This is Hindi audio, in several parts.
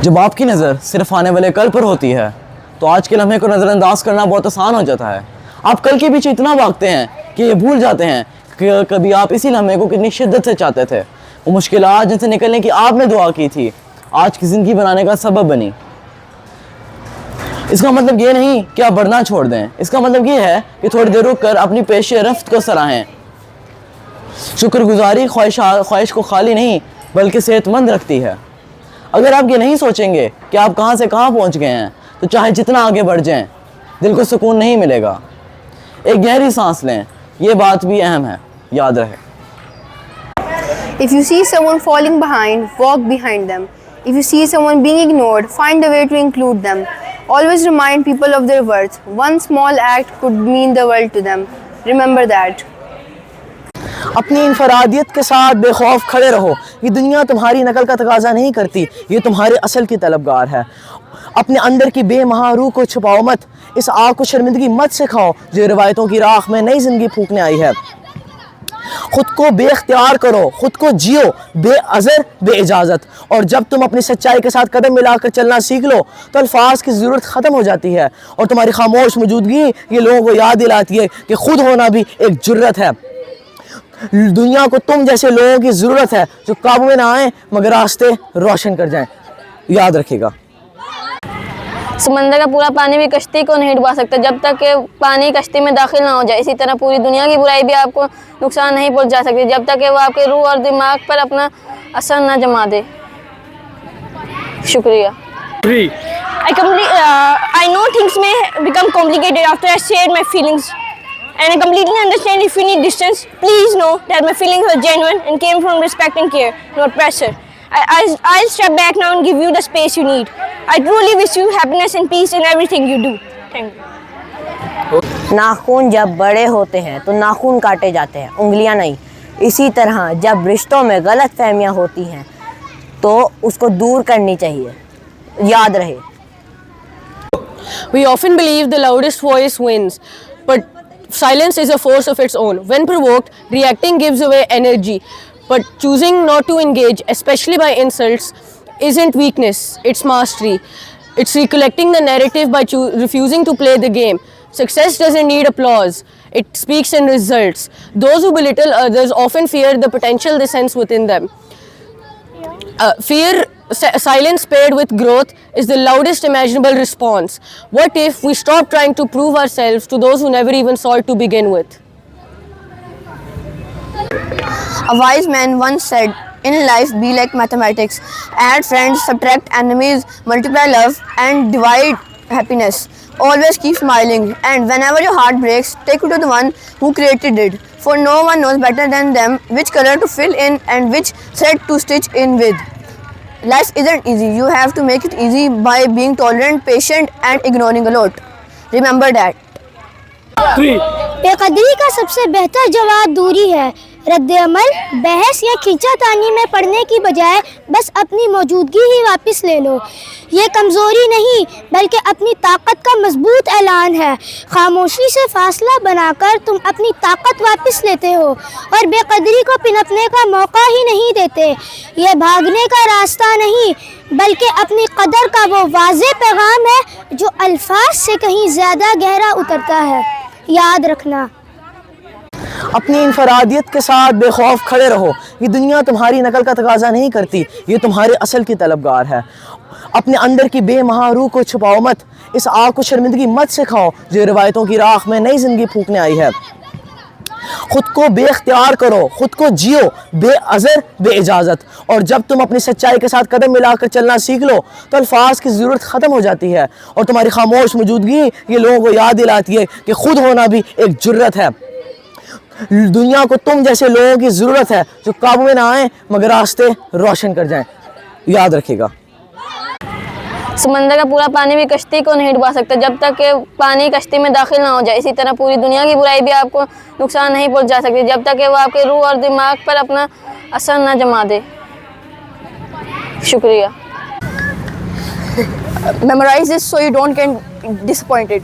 जब आपकी नज़र सिर्फ आने वाले कल पर होती है तो आज के लम्हे को नज़रअंदाज करना बहुत आसान हो जाता है। आप कल के पीछे इतना भागते हैं कि ये भूल जाते हैं कि कभी आप इसी लम्हे को कितनी शिद्दत से चाहते थे। वो मुश्किलात जिनसे निकलने की आपने दुआ की थी आज की ज़िंदगी बनाने का सबब बनी। इसका मतलब ये नहीं कि आप बढ़ना छोड़ दें, इसका मतलब ये है कि थोड़ी देर रुक कर अपनी पेश रफ्त को सराहें। शुक्रगुजारी ख्वाहिश को खाली नहीं बल्कि सेहतमंद रखती है। अगर आप ये नहीं सोचेंगे कि आप कहाँ से कहाँ पहुँच गए हैं तो चाहे जितना आगे बढ़ जाएं दिल को सुकून नहीं मिलेगा। एक गहरी सांस लें, ये बात भी अहम है, याद रहे। If you see someone falling behind, walk behind them. If you see someone being ignored, find a way to include them. Always remind people of their worth. One small act could mean the world to them. Remember that. अपनी इनफरादियत के साथ बेखौफ खड़े रहो। ये दुनिया तुम्हारी नकल का तकाजा नहीं करती, ये तुम्हारे असल की तलबगार है। अपने अंदर की बेमहा रूह को छुपाओ मत, इस आग को शर्मिंदगी मत सिखाओ जो रिवायतों की राख में नई जिंदगी फूकने आई है। खुद को बेख्तियार करो, खुद को जियो बेअज़र बेइजाज़त। और जब तुम अपनी सच्चाई के साथ कदम मिलाकर चलना सीख लो तो अल्फाज की ज़रूरत ख़त्म हो जाती है और तुम्हारी खामोश मौजूदगी ये लोगों को याद दिलाती है कि खुद होना भी एक जुर्रत है। दुनिया को तुम जैसे लोगों की ज़रूरत है जो काबू में ना आए मगर रास्ते रोशन कर जाएं, याद रखिएगा। समंदर का पूरा पानी भी कश्ती को नहीं डुबा सकता जब तक कि पानी कश्ती में दाखिल ना हो जाए। इसी तरह पूरी दुनिया की बुराई भी आपको नुकसान नहीं पहुंचा सकती जब तक कि वो आपके रूह और दिमाग पर अपना असर न जमा दे। शुक्रिया। I know things may become complicated after I shared my feelings, and I completely understand if you need distance. Please know that my feelings were genuine and came from respect and care, not pressure. I'll step back now and give you the space you need. I truly wish you happiness and peace in everything you do. Thank you. नाखून जब बड़े होते हैं तो नाखून काटे जाते हैं, उंगलियां नहीं। इसी तरह जब रिश्तों में गलत फहमियाँ होती हैं तो उसको दूर करनी चाहिए, याद रहे। We often believe the loudest voice wins, but silence is a force of its own. When provoked, reacting gives away energy, but choosing not to engage, especially by insults, isn't weakness, it's mastery. It's recollecting the narrative by refusing to play the game. Success doesn't need applause, it speaks in results. Those who belittle others often fear the potential they sense within them. Silence paired with growth is the loudest imaginable response. What if we stop trying to prove ourselves to those who never even saw it to begin with? A wise man once said, in life be like mathematics. Add friends, subtract enemies, multiply love and divide happiness. Always keep smiling, and whenever your heart breaks, take it to the one who created it. For no one knows better than them which color to fill in and which thread to stitch in with. Life isn't easy. You have to make it easy by being tolerant, patient and ignoring a lot. Remember that. बेकदरी का सबसे बेहतर जवाब दूरी है। रद्द-ए-अमल, बहस या खींचातानी में पड़ने की बजाय बस अपनी मौजूदगी ही वापस ले लो। ये कमज़ोरी नहीं बल्कि अपनी ताकत का मजबूत ऐलान है। खामोशी से फासला बनाकर तुम अपनी ताकत वापस लेते हो और बेकदरी को पिनपने का मौका ही नहीं देते। ये भागने का रास्ता नहीं बल्कि अपनी कदर का वो वाज़े पैगाम है जो अल्फाज से कहीं ज़्यादा गहरा उतरता है, याद रखना। अपनी इनफरादियत के साथ बेखौफ खड़े रहो। ये दुनिया तुम्हारी नकल का तकाजा नहीं करती, ये तुम्हारे असल की तलबगार है। अपने अंदर की बेमहा रूह को छुपाओ मत, इस आग को शर्मिंदगी मत सिखाओ जो रिवायतों की राख में नई जिंदगी फूकने आई है। खुद को बेख्तियार करो, खुद को जियो बेअज़र बेइजाज़त। और जब तुम अपनी सच्चाई के साथ कदम मिलाकर चलना सीख लो तो अल्फाज की ज़रूरत ख़त्म हो जाती है और तुम्हारी खामोश मौजूदगी ये लोगों को याद दिलाती है कि खुद होना भी एक जुर्रत है। दुनिया को तुम जैसे लोगों की ज़रूरत है जो काबू में ना आए मगर रास्ते रोशन कर जाएं, याद रखिएगा। समंदर का पूरा पानी भी कश्ती को नहीं डुबा सकता जब तक कि पानी कश्ती में दाखिल ना हो जाए। इसी तरह पूरी दुनिया की बुराई भी आपको नुकसान नहीं पहुंचा सकती जब तक कि वो आपके रूह और दिमाग पर अपना असर न जमा दे। शुक्रिया। Memorize this so you don't get disappointed.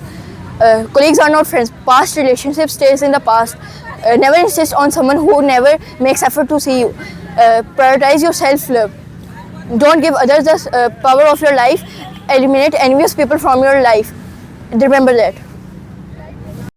Colleagues are not friends. Past relationship stays in the past. Never insist on someone who never makes effort to see you. Prioritize your self-love. Don't give others the power of your life. Eliminate envious people from your life. Remember that.